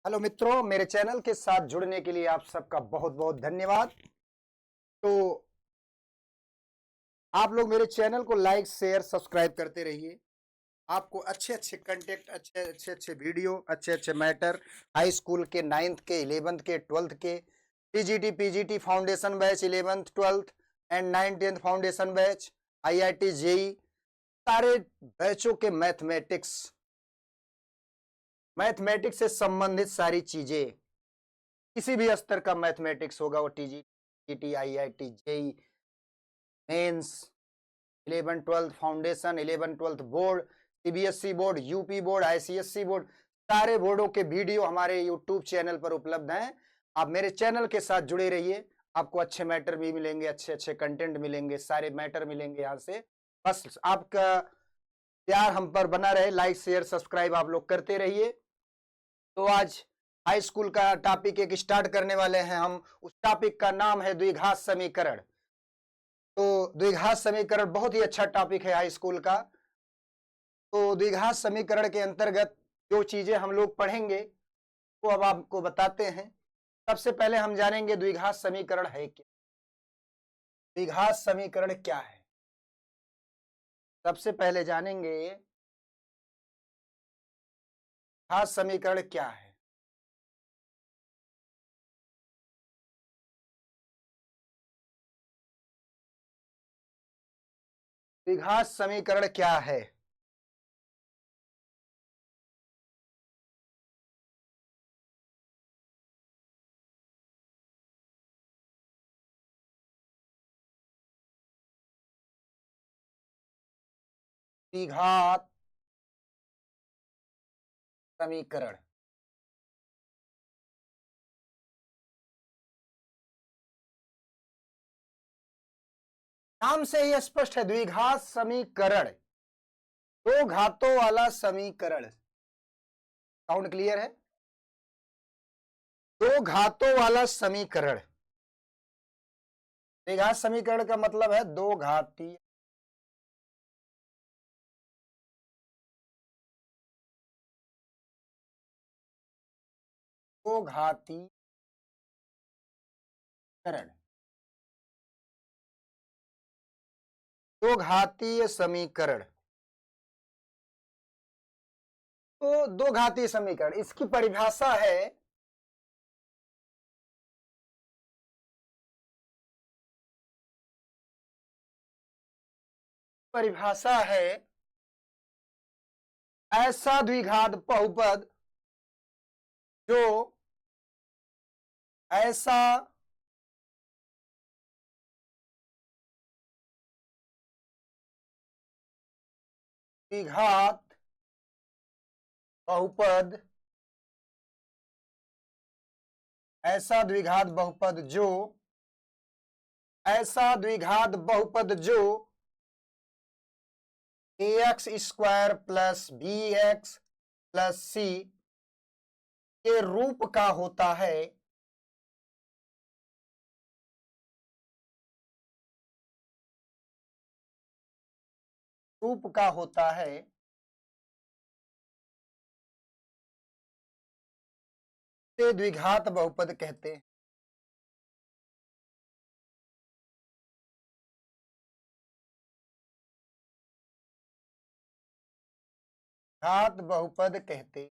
Hello मित्रों, मेरे channel के साथ जुड़ने के लिए आप सबका बहुत बहुत धन्यवाद। तो आप लोग मेरे चैनल को लाइक शेयर सब्सक्राइब करते रहिए। आपको अच्छे अच्छे कंटेंट, अच्छे वीडियो, अच्छे अच्छे मैटर, हाई स्कूल के 9th के 11th के 12th के, TGT PGT foundation batch 11th 12th and 9th 10th foundation batch, IIT JEE, सारे बैचों के मैथमेटिक्स से संबंधित सारी चीजें, किसी भी स्तर का मैथमेटिक्स होगा, वो TGT IIT JEE mains, 11 12 foundation, 11 12 board, CBSE board, UP board, ICSE board, सारे बोर्डों के वीडियो हमारे यूट्यूब चैनल पर उपलब्ध हैं। आप मेरे चैनल के साथ जुड़े रहिए, आपको अच्छे मैटर भी मिलेंगे, अच्छे अच्छे कंटेंट मिलेंगे, सारे मैटर मिलेंगे यहाँ से। बस आपका प्यार हम पर बना रहे, लाइक शेयर सब्सक्राइब आप लोग करते रहिए। तो आज हाई स्कूल का टॉपिक एक स्टार्ट करने वाले हैं हम। उस टॉपिक का नाम है द्विघात समीकरण। तो द्विघात समीकरण बहुत ही अच्छा टॉपिक है हाई स्कूल का। तो द्विघात समीकरण के अंतर्गत जो चीजें हम लोग पढ़ेंगे वो अब आपको बताते हैं। सबसे पहले हम जानेंगे द्विघात समीकरण है क्या। द्विघात समीकरण क्या है, सबसे पहले जानेंगे द्विघात समीकरण क्या है। द्विघात समीकरण क्या है? द्विघात समीकरण नाम से ही स्पष्ट है। द्विघात समीकरण, दो घातों वाला समीकरण। साउंड क्लियर है? दो घातों वाला समीकरण। द्विघात समीकरण का मतलब है दो घातीय दो घातीय करण, दो घातीय समीकरण। तो दो घातीय समीकरण, इसकी परिभाषा है ऐसा द्विघात बहुपद जो ऐसा द्विघात बहुपद ऐसा द्विघात बहुपद जो ऐसा द्विघात बहुपद जो ax square plus B X plus C के रूप का होता है, रूप का होता है, से द्विघात बहुपद कहते हैं। घात बहुपद कहते,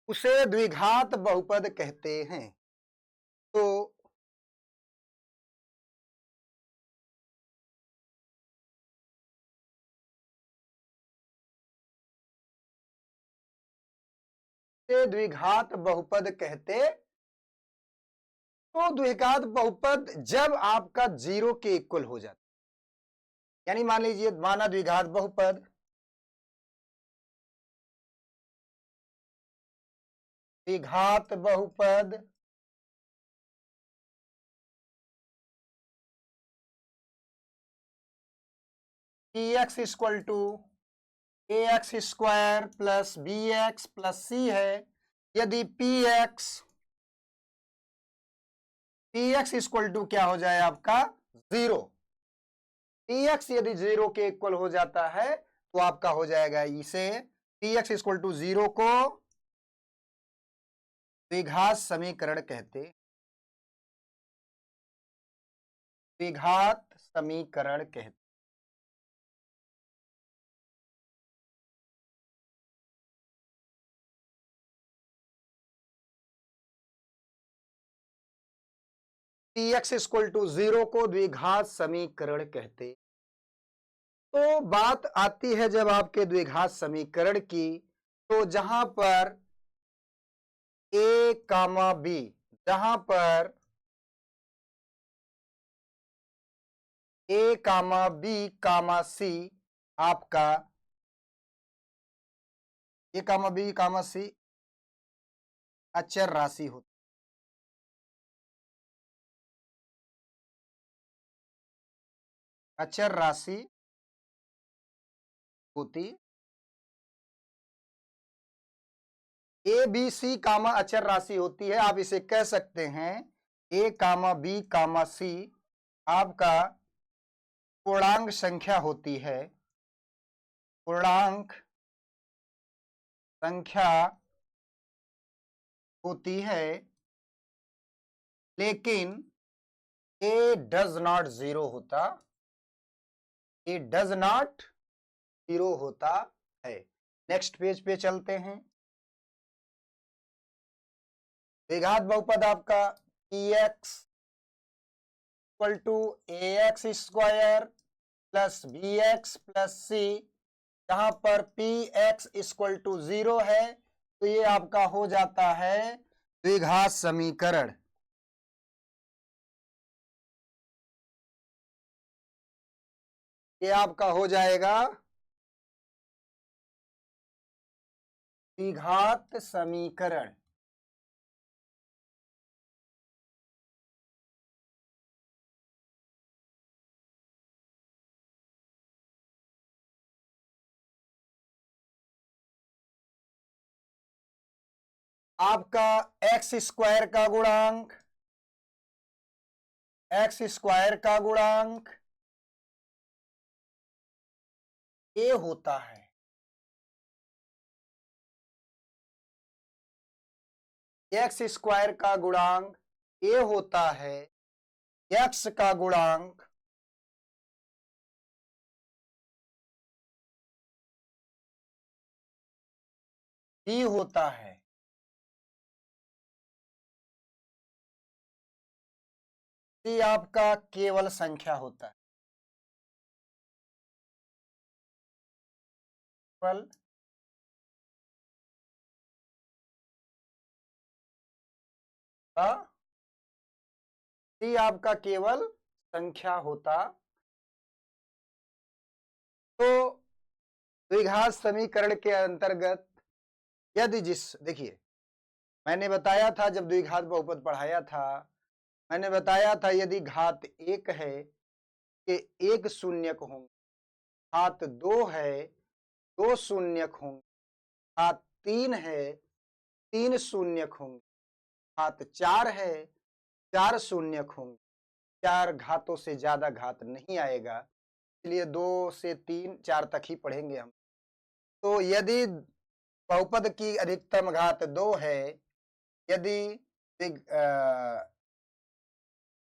उसे द्विघात बहुपद कहते हैं। तो से द्विघात बहुपद कहते। तो द्विघात बहुपद जब आपका 0 के इक्वल हो जाता, यानी मान लीजिए माना द्विघात बहुपद द्विघात बहुपद P X equal to A X square plus B X plus C है। यदि पी एक्स इक्वल टू क्या हो जाए आपका 0, पी एक्स यदि 0 के इक्वल हो जाता है तो आपका हो जाएगा इसे पी एक्स इक्वल टू 0 को द्विघात समीकरण कहते हैं। द्विघात समीकरण कहते हैं। पी एक्स इक्वल टू 0 को द्विघात समीकरण कहते हैं। तो बात आती है जब आपके द्विघात समीकरण की, तो जहां पर ए कामा बी, जहां पर ए कामा बी कामा सी आपका ए कामा बी कामा सी अचर राशि होती, अचर राशि होती, ए बी सी कामा अचर राशि होती है। आप इसे कह सकते हैं ए कामा बी कामा सी आपका पूर्णांक संख्या होती है, पूर्णांक संख्या होती है, लेकिन ए डज नॉट जीरो होता, ए डज नॉट जीरो होता है। नेक्स्ट पेज पे चलते हैं। द्विघात बहुपद आपका P X equal to A X square plus B X plus C, जहां पर पी एक्स इक्वल टू 0 है तो ये आपका हो जाता है द्विघात समीकरण। ये आपका हो जाएगा द्विघात समीकरण। आपका एक्स स्क्वायर का गुणांक, एक्स स्क्वायर का गुणांक ए होता है, एक्स स्क्वायर का गुणांक ए होता है, एक्स का गुणांक बी होता है। सी आपका केवल संख्या होता है, केवल सी आपका केवल संख्या होता। तो द्विघात समीकरण के अंतर्गत यदि देखिए मैंने बताया था जब द्विघात बहुपद पढ़ाया था, मैंने बताया था यदि घात 1 है कि 1 शून्यक होंगे, घात 2 है 2 शून्यक होंगे, घात 3 है 3 शून्यक होंगे, घात 4 है 4 शून्यक होंगे। 4 घातों से ज्यादा घात नहीं आएगा, इसलिए 2 से 3 4 तक ही पढ़ेंगे हम। तो यदि बहुपद की अधिकतम घात 2 है, यदि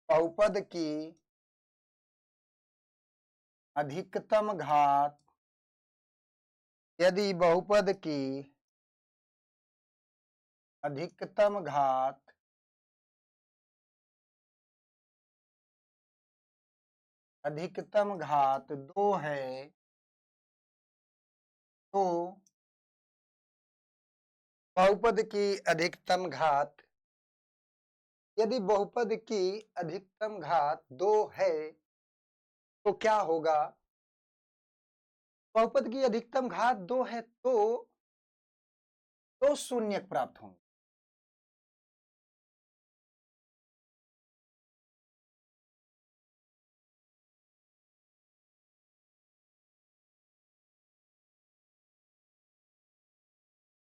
बहुपद की अधिकतम घात, यदि बहुपद की अधिकतम घात अधिकतम घात 2 है तो बहुपद की अधिकतम घात, यदि बहुपद की अधिकतम घात 2 है तो क्या होगा? बहुपद की अधिकतम घात 2 है तो 2 शून्यक प्राप्त होंगे।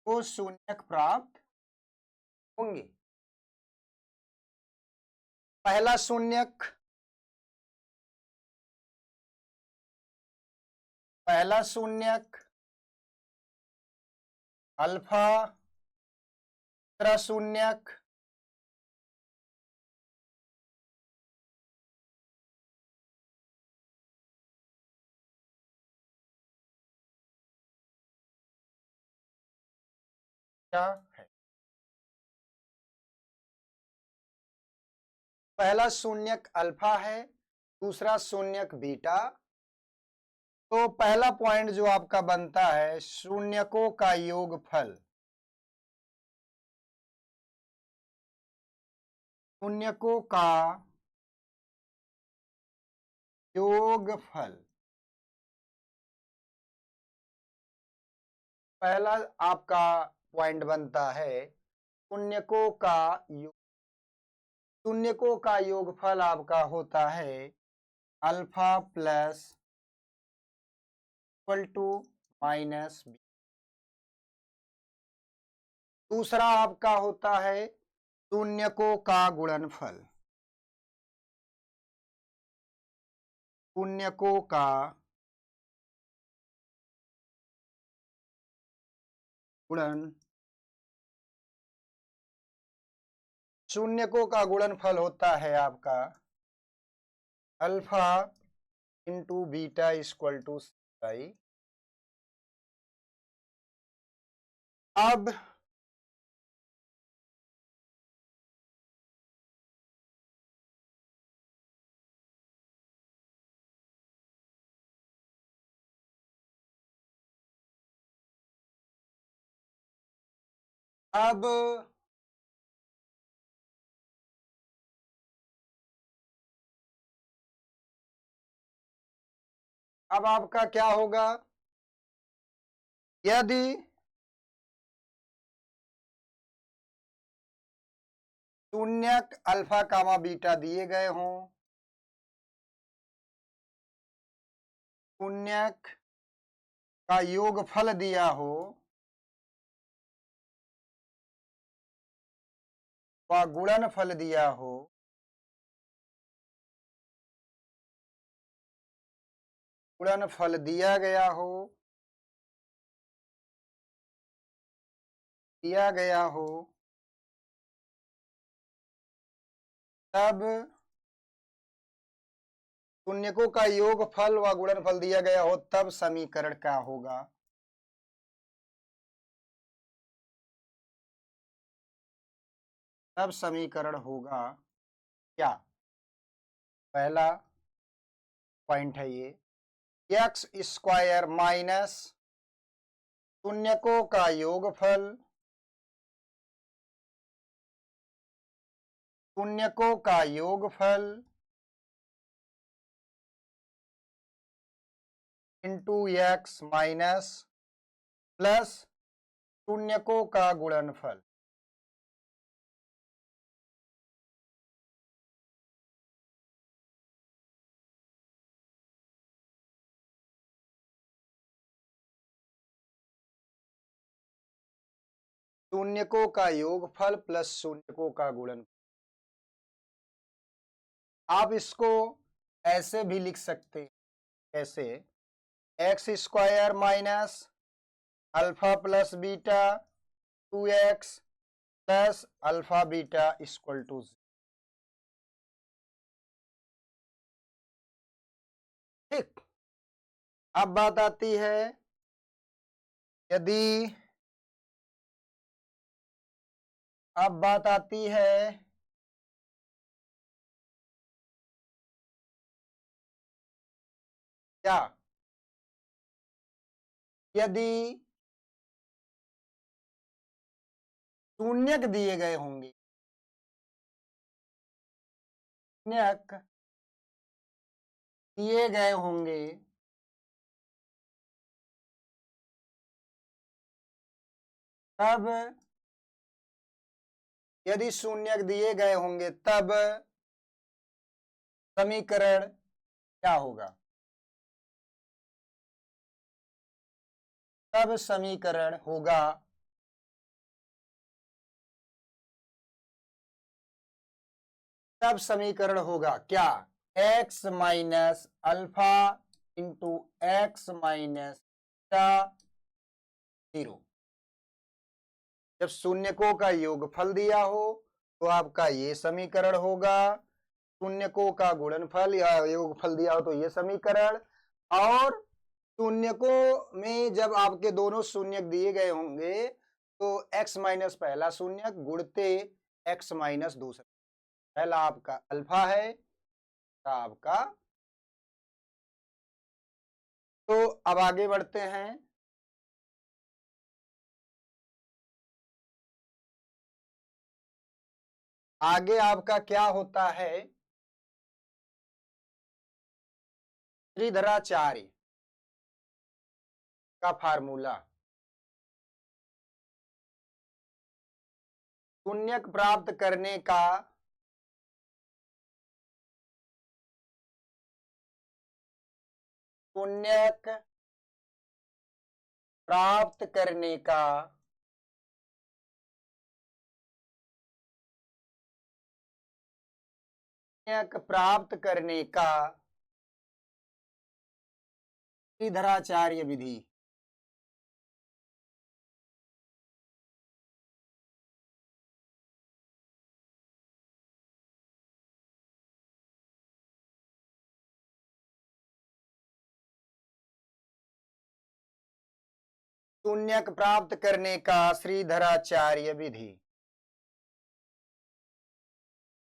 वो शून्यक प्राप्त होंगे। पहला शून्यक पहला शून्यक अल्फा, दूसरा शून्यक क्या है। पहला शून्यक अल्फा है, दूसरा शून्यक बीटा। तो पहला पॉइंट जो आपका बनता है, शून्यकों का योगफल, शून्यकों का योगफल। पहला आपका पॉइंट बनता है शून्यकों का योग, शून्यकों का योगफल आपका होता है alpha plus equal to minus b. दूसरा आपका होता है शून्यकों का गुणनफल, शून्यकों का गुणन, शून्यकों का गुणनफल होता है आपका alpha into beta equal to I. अब अब अब आपका क्या होगा, यदि शून्यक अल्फा कामा बीटा दिए गए हों, शून्यक का योगफल दिया हो व गुणनफल दिया हो, गुणनफल दिया गया हो, दिया गया हो, तब शून्यकों का योगफल व गुणनफल दिया गया हो, तब समीकरण क्या होगा। तब समीकरण होगा क्या, पहला पॉइंट है ये, एक्स स्क्वायर माइनस शून्यकों का योगफल, शून्यकों का योगफल इंटू एक्स माइनस प्लस शून्यकों का गुणनफल। शून्यकों का योगफल प्लस शून्यकों का गुणनफल। आप इसको ऐसे भी लिख सकते हैं, ऐसे x square minus alpha plus beta 2x plus alpha beta equal to. ठीक, अब बात आती है, यदि अब बात आती है क्या, यदि शून्यक दिए गए होंगे, शून्यक दिए गए होंगे, तब यदि शून्यक दिए गए होंगे तब समीकरण क्या होगा, तब समीकरण होगा तब समीकरण होगा क्या, x minus alpha into x minus 0। जब शून्यकों का योगफल दिया हो तो आपका ये समीकरण होगा, शून्यकों का गुणनफल या योगफल दिया हो तो ये समीकरण, और शून्यकों में जब आपके दोनों शून्यक दिए गए होंगे तो x माइनस पहला शून्यक गुणते x माइनस दूसरा। पहला आपका अल्फा है, आपका। तो अब आगे बढ़ते हैं। आगे आपका क्या होता है, श्रीधराचार्य का फार्मूला। शून्यक प्राप्त करने का शून्यक प्राप्त करने का शून्यक प्राप्त करने का श्रीधराचार्य विधि। शून्यक प्राप्त करने का श्रीधराचार्य विधि।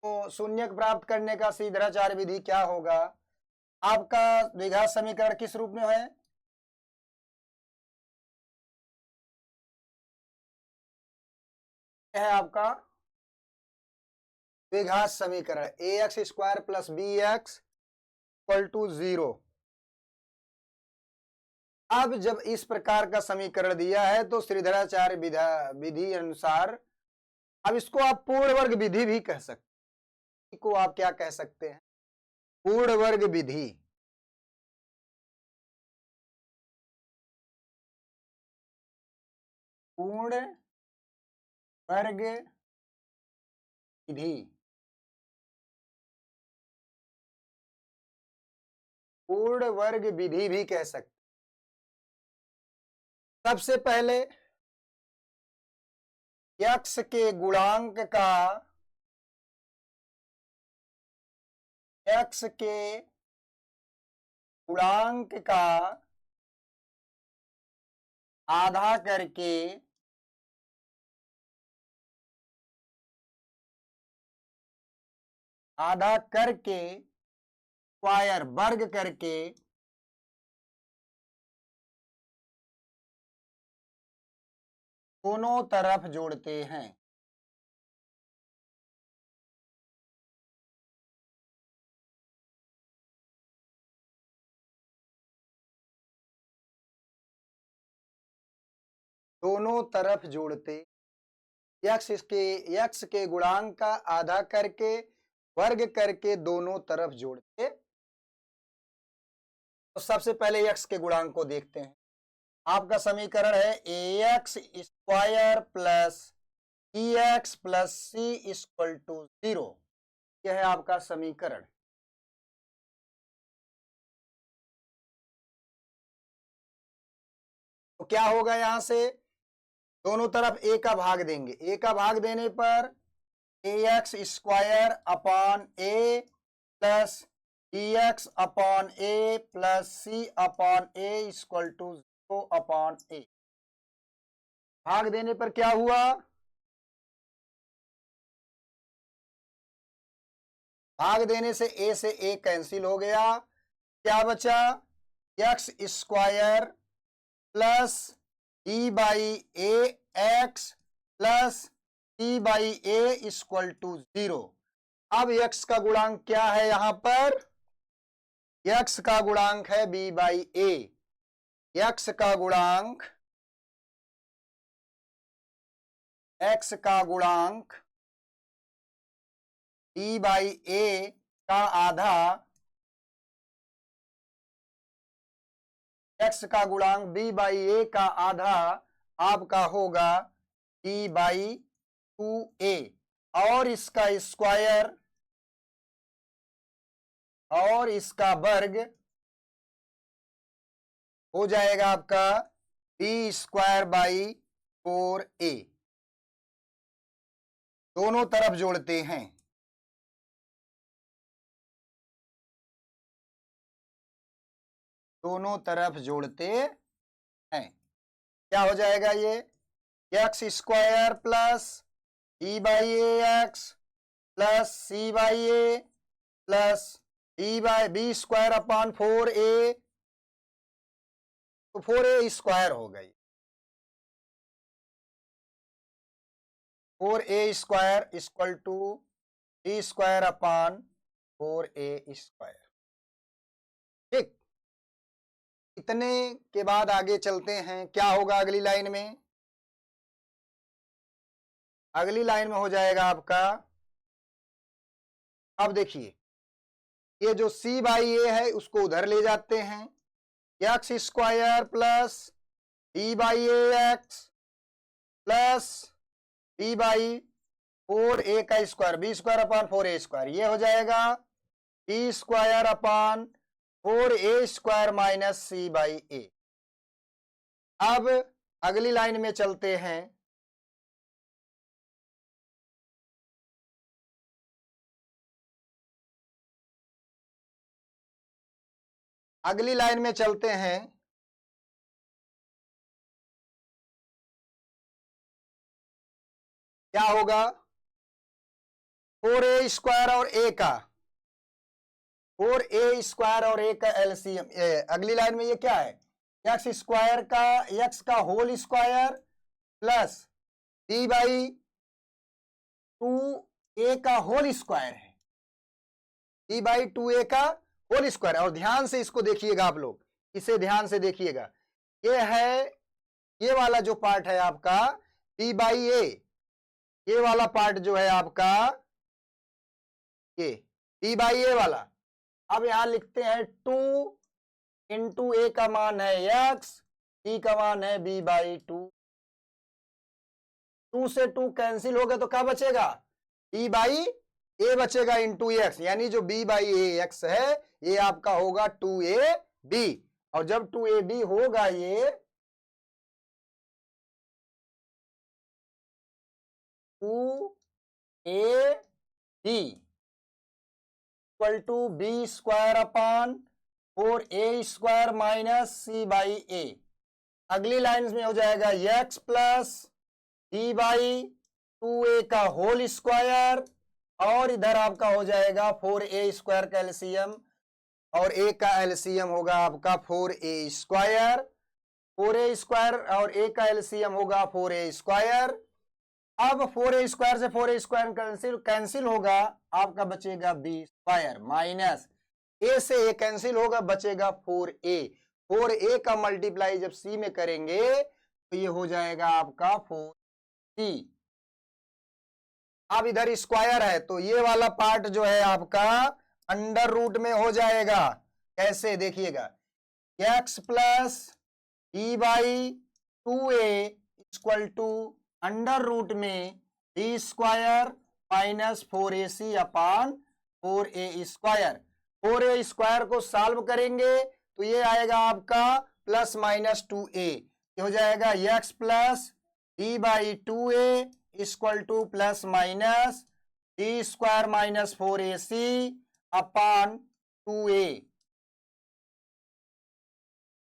तो शून्यक प्राप्त करने का श्रीधराचार्य विधि क्या होगा? आपका द्विघात समीकरण किस रूप में है? है आपका द्विघात समीकरण ax square plus bx equal to 0। अब जब इस प्रकार का समीकरण दिया है तो श्रीधराचार्य विधि अनुसार अब इसको आप पूर्ण वर्ग विधि भी कह सकते हैं। को आप क्या कह सकते हैं? पूर्ण वर्ग विधि। पूर्ण वर्ग विधि। पूर्ण वर्ग विधि भी कह सकते। सबसे पहले x के गुणांक का x के गुणांक का आधा करके स्क्वायर वर्ग करके दोनों तरफ जोड़ते हैं। दोनों तरफ जोड़ते x के गुणांक का आधा करके वर्ग करके दोनों तरफ जोड़ते। तो सबसे पहले x के गुणांक को देखते हैं। आपका समीकरण है ax square plus bx plus c equal to 0। यह है आपका समीकरण। तो क्या होगा, यहां से दोनों तरफ a का भाग देंगे। a का भाग देने पर ax square upon a plus bx upon a plus c upon a equal to 0 upon a। भाग देने पर क्या हुआ? भाग देने से a से a कैंसिल हो गया। क्या बचा? x square plus e by A x plus c by a equal to 0। अब x का गुणांक क्या है? यहां पर x का गुणांक है b बाई ए। x का गुणांक b बाई ए का आधा, x का गुणांक b बाई ए का आधा आपका होगा b बाई 2a और इसका स्क्वायर और इसका वर्ग हो जाएगा आपका बी स्क्वायर बाई 4a। दोनों तरफ जोड़ते हैं, दोनों तरफ जोड़ते हैं, क्या हो जाएगा ये x square plus B by A x plus c by a plus b square upon 4a, तो 4a स्क्वायर हो गई, 4a square equal to B square upon 4a square. ठीक, इतने के बाद आगे चलते हैं, क्या होगा अगली लाइन में? अगली लाइन में हो जाएगा आपका, अब देखिए ये जो c बाई ए है उसको उधर ले जाते हैं, X square plus B by A x plus B by 4a का square, B square upon 4a square, ये हो जाएगा B square upon 4a square minus C by A. अब अगली लाइन में चलते हैं, अगली लाइन में चलते हैं, क्या होगा 4a स्क्वायर और a का, 4a स्क्वायर और a का एलसीएम। अगली लाइन में ये क्या है, एक्स स्क्वायर का, एक्स का whole square plus b by 2a का होल स्क्वायर है, b बाई 2a का होल स्क्वायर। और ध्यान से इसको देखिएगा आप लोग, इसे ध्यान से देखिएगा, ये है, ये वाला जो पार्ट है आपका b बाई ए, ये वाला पार्ट जो है आपका ये b बाई ए वाला। अब यहां लिखते हैं 2 इंटू ए का मान है एक्स, बी का मान है b बाई 2, 2 से 2 कैंसिल हो गए तो क्या बचेगा, b बाई ए बचेगा इंटू एक्स, यानी जो b बाई ए एक्स है ये आपका होगा 2ab। और जब 2ab होगा ये 2ab equal to B square upon 4a square minus C by A. अगली लाइन में हो जाएगा x plus B by 2a का होल स्क्वायर, और इधर आपका हो जाएगा 4a स्क्वायर का एलसीएम, और a का एलसीएम होगा आपका 4a स्क्वायर, 4a स्क्वायर और a का एलसीएम होगा 4a स्क्वायर। अब 4a स्क्वायर से 4a स्क्वायर कैंसिल होगा, आपका बचेगा b स्क्वायर माइनस a से a कैंसिल होगा, बचेगा 4a, 4a का मल्टीप्लाई जब c में करेंगे तो ये हो जाएगा आपका 4c। अब इधर स्क्वायर है तो ये वाला पार्ट जो है आपका अंडर रूट में हो जाएगा, कैसे देखिएगा, x plus b by 2a equal to under root में b square minus 4ac upon 4a square. 4a square को सॉल्व करेंगे तो ये आएगा आपका प्लस माइनस 2a, ये हो जाएगा x plus b by 2a equal two plus minus b square minus 4ac upon 2a।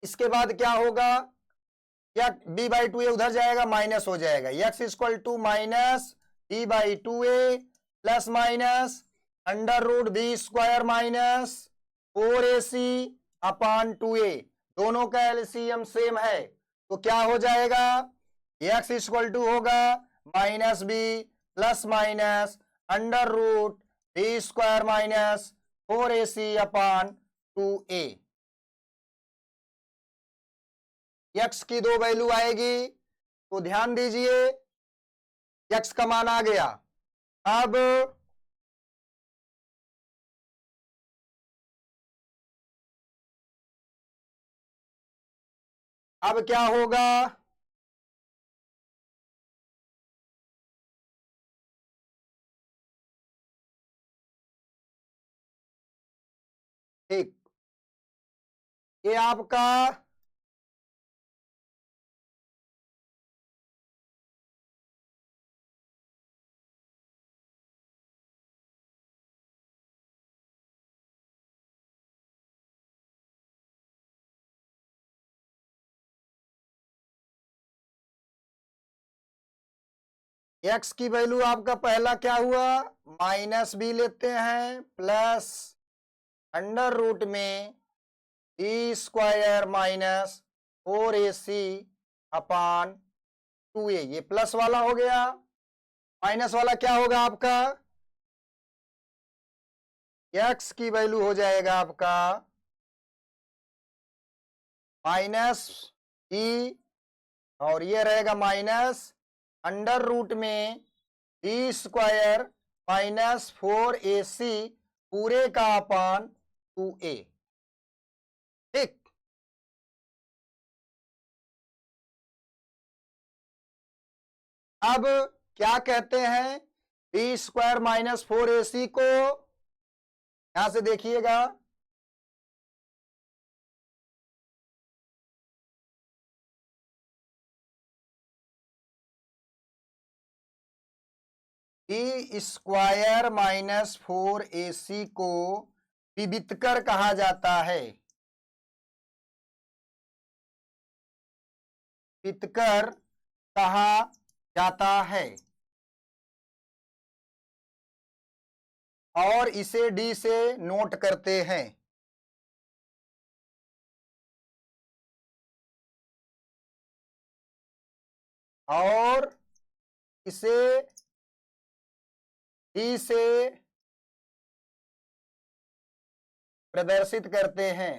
इसके बाद क्या होगा, या b बाई 2a उधर जाएगा, माइनस हो जाएगा, x equal to minus b by 2a plus minus under root b square minus 4ac upon 2a। दोनों का एलसीएम सेम है तो क्या हो जाएगा, x इक्वल टू होगा minus b plus minus under root b square minus 4ac upon 2a। x की दो वैल्यू आएगी तो ध्यान दीजिए, x का मान आ गया। अब क्या होगा, ठीक, ये आपका एक्स की वैल्यू आपका पहला क्या हुआ, माइनस बी लेते हैं प्लस अंडर रूट में बी स्क्वायर माइनस 4ac अपान 2a, ये प्लस वाला हो गया। माइनस वाला क्या होगा आपका, एक्स की वैल्यू हो जाएगा आपका माइनस बी, और ये रहेगा माइनस अंडर रूट में बी स्क्वायर माइनस 4ac पूरे का अपान 2a। ठीक, अब क्या कहते हैं, बी स्क्वायर माइनस 4ac को यहां से देखिएगा, बी स्क्वायर माइनस 4ac को विवितकर कहा जाता है, विवितकर कहा जाता है, और इसे डी से नोट करते हैं। और इसे डी से प्रदर्शित करते हैं।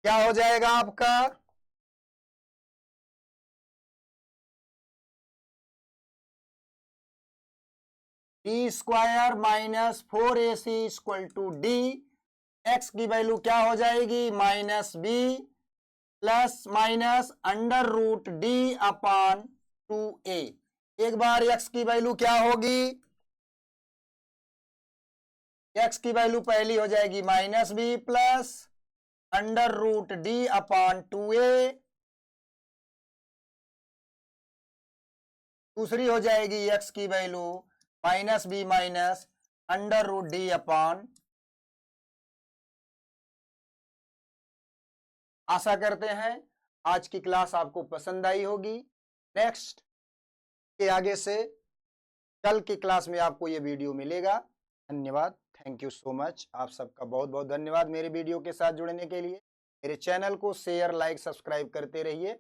क्या हो जाएगा आपका, D square minus 4ac equal to D, X की वैल्यू क्या हो जाएगी, minus B plus minus under root D upon 2a। एक बार एक्स की वैल्यू क्या होगी, एक्स की वैल्यू पहली हो जाएगी minus B plus under root D upon 2a, दूसरी हो जाएगी एक्स की value minus B minus under root D upon. आशा करते हैं आज की क्लास आपको पसंद आई होगी। नेक्स्ट के आगे से कल की क्लास में आपको ये वीडियो मिलेगा। धन्यवाद, थैंक यू सो मच। आप सबका बहुत बहुत धन्यवाद मेरे वीडियो के साथ जुड़ने के लिए। मेरे चैनल को शेयर लाइक सब्सक्राइब करते रहिए।